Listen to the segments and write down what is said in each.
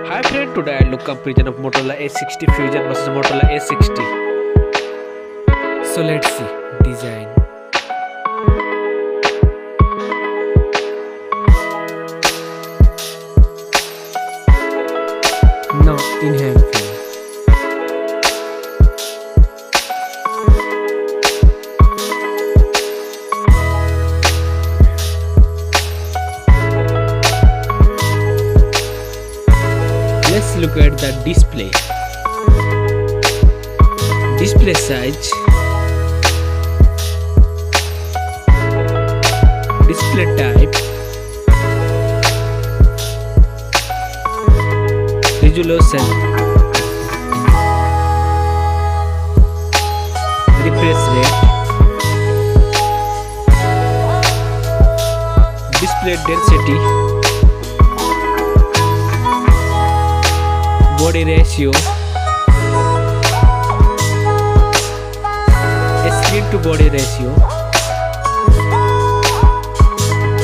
Hi friend, today I look comparison of Motorola Edge 60 Fusion versus Motorola Edge 60. So let's see design. Now in hand feel. Let's look at the display. Display size, display type, resolution, refresh rate, display density, body ratio, screen to body ratio,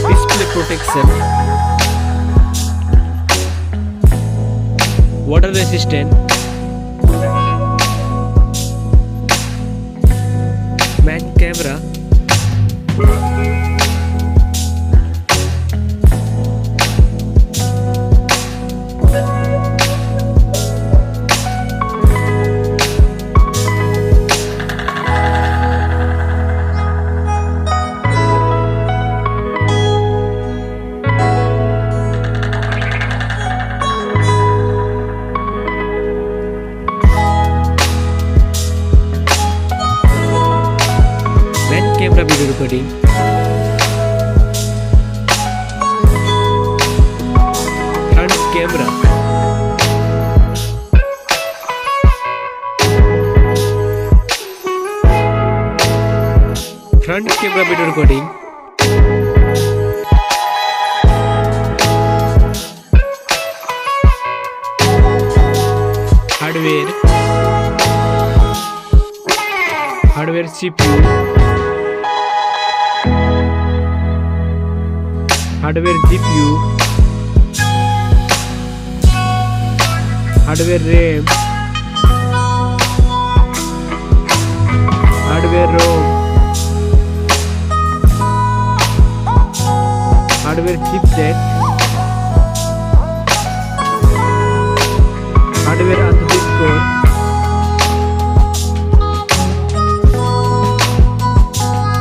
display protection, water resistant, main camera, camera video recording, front camera, front camera video recording, hardware CPU, hardware GPU, hardware RAM, hardware ROM, hardware chipset, hardware underscore,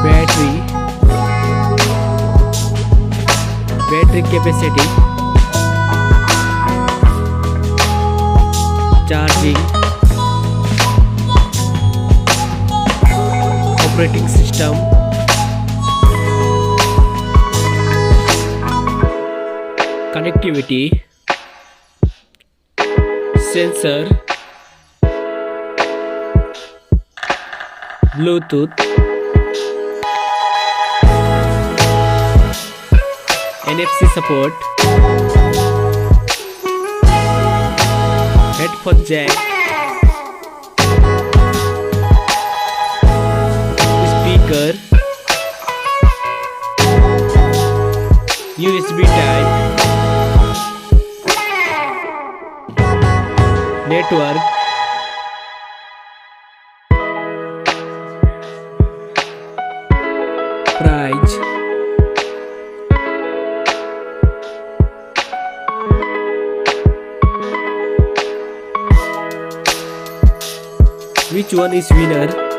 battery capacity, charging, operating system, connectivity, sensor, Bluetooth, NFC support, headphone jack, speaker, USB type, network, price, which one is winner?